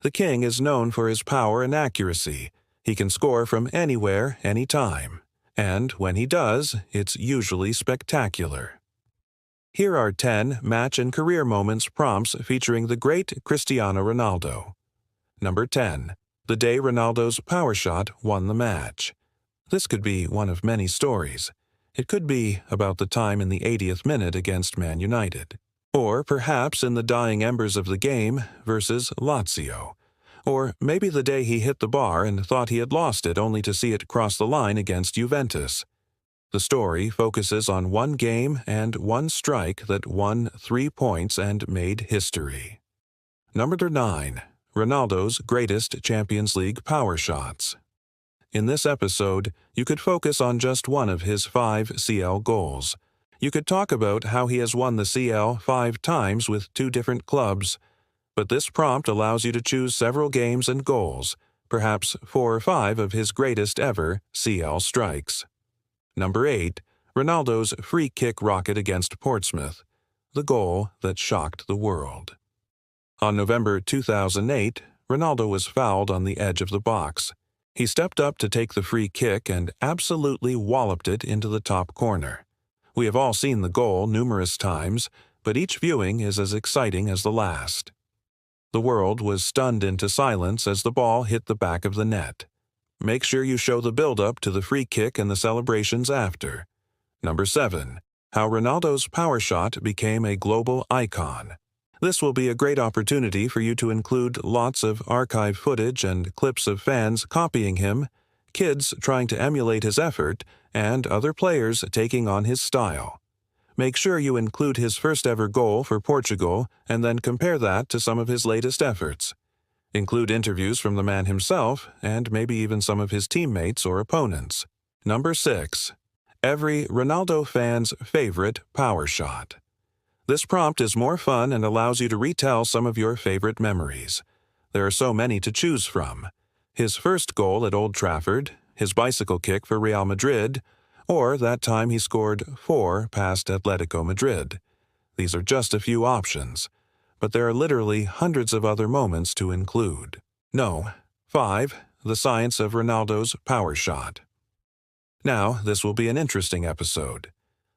The king is known for his power and accuracy. He can score from anywhere, anytime. And when he does, it's usually spectacular. Here are 10 match and career moments prompts featuring the great Cristiano Ronaldo. Number 10. The day Ronaldo's power shot won the match. This could be one of many stories. It could be about the time in the 80th minute against Man United. Or perhaps in the dying embers of the game versus Lazio. Or maybe the day he hit the bar and thought he had lost it only to see it cross the line against Juventus. The story focuses on one game and one strike that won 3 points and made history. Number 9. Ronaldo's greatest Champions League power shots. In this episode, you could focus on just one of his 5 CL goals. You could talk about how he has won the CL 5 times with 2 different clubs, but this prompt allows you to choose several games and goals, perhaps 4 or 5 of his greatest ever CL strikes. Number 8. Ronaldo's free kick rocket against Portsmouth, the goal that shocked the world. On November 2008, Ronaldo was fouled on the edge of the box. He stepped up to take the free kick and absolutely walloped it into the top corner. We have all seen the goal numerous times, but each viewing is as exciting as the last. The world was stunned into silence as the ball hit the back of the net. Make sure you show the build-up to the free kick and the celebrations after. Number 7. How Ronaldo's power shot became a global icon. This will be a great opportunity for you to include lots of archive footage and clips of fans copying him, kids trying to emulate his effort, and other players taking on his style. Make sure you include his first-ever goal for Portugal and then compare that to some of his latest efforts. Include interviews from the man himself and maybe even some of his teammates or opponents. Number 6. Every Ronaldo fan's favorite power shot. This prompt is more fun and allows you to retell some of your favorite memories. There are so many to choose from. His first goal at Old Trafford, his bicycle kick for Real Madrid, or that time he scored 4 past Atletico Madrid. These are just a few options, but there are literally hundreds of other moments to include. No. 5. The science of Ronaldo's power shot. Now, this will be an interesting episode.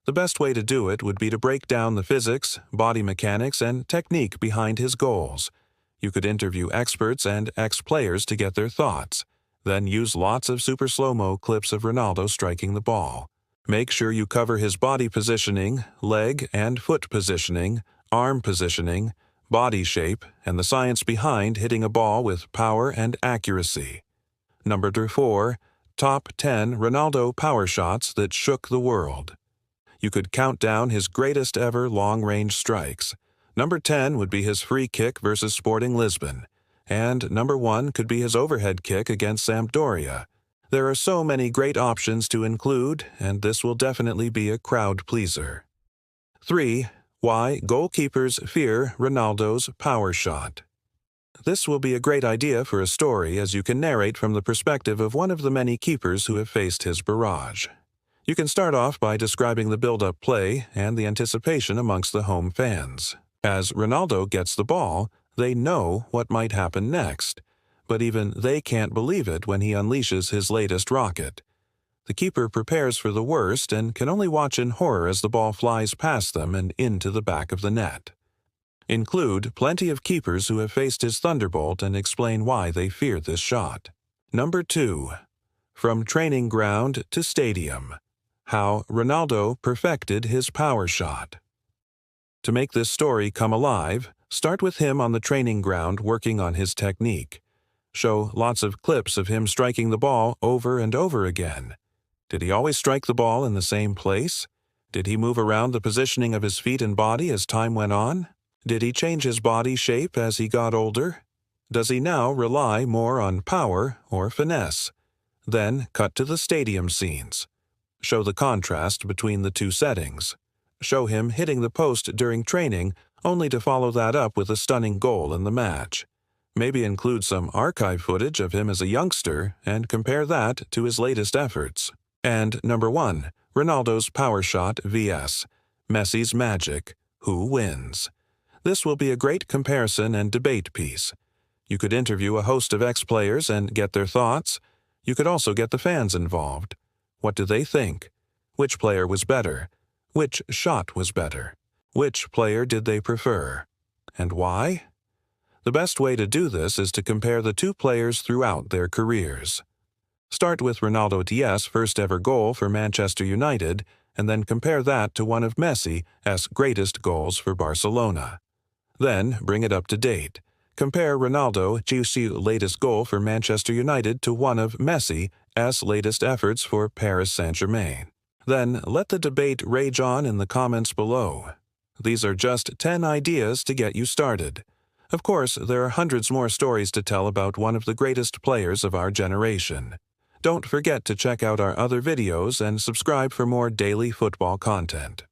The best way to do it would be to break down the physics, body mechanics, and technique behind his goals. You could interview experts and ex-players to get their thoughts. Then use lots of super slow-mo clips of Ronaldo striking the ball. Make sure you cover his body positioning, leg and foot positioning, arm positioning, body shape, and the science behind hitting a ball with power and accuracy. Number 4. Top 10 Ronaldo power shots that shook the world. You could count down his greatest ever long-range strikes. Number 10 would be his free kick versus Sporting Lisbon. And number 1 could be his overhead kick against Sampdoria. There are so many great options to include, and this will definitely be a crowd pleaser. 3. Why goalkeepers fear Ronaldo's power shot. This will be a great idea for a story as you can narrate from the perspective of one of the many keepers who have faced his barrage. You can start off by describing the build-up play and the anticipation amongst the home fans. As Ronaldo gets the ball, they know what might happen next, but even they can't believe it when he unleashes his latest rocket. The keeper prepares for the worst and can only watch in horror as the ball flies past them and into the back of the net. Include plenty of keepers who have faced his thunderbolt and explain why they fear this shot. Number 2. From training ground to stadium. How Ronaldo perfected his power shot. To make this story come alive, start with him on the training ground working on his technique. Show lots of clips of him striking the ball over and over again. Did he always strike the ball in the same place? Did he move around the positioning of his feet and body as time went on? Did he change his body shape as he got older? Does he now rely more on power or finesse? Then cut to the stadium scenes. Show the contrast between the two settings. Show him hitting the post during training, only to follow that up with a stunning goal in the match. Maybe include some archive footage of him as a youngster and compare that to his latest efforts. And number 1, Ronaldo's power shot vs. Messi's magic. Who wins? This will be a great comparison and debate piece. You could interview a host of ex-players and get their thoughts. You could also get the fans involved. What do they think? Which player was better? Which shot was better? Which player did they prefer? And why? The best way to do this is to compare the two players throughout their careers. Start with Ronaldo Diaz's first-ever goal for Manchester United, and then compare that to one of Messi's greatest goals for Barcelona. Then bring it up to date. Compare Ronaldo's latest goal for Manchester United to one of Messi's latest efforts for Paris Saint-Germain. Then let the debate rage on in the comments below. These are just 10 ideas to get you started. Of course, there are hundreds more stories to tell about one of the greatest players of our generation. Don't forget to check out our other videos and subscribe for more daily football content.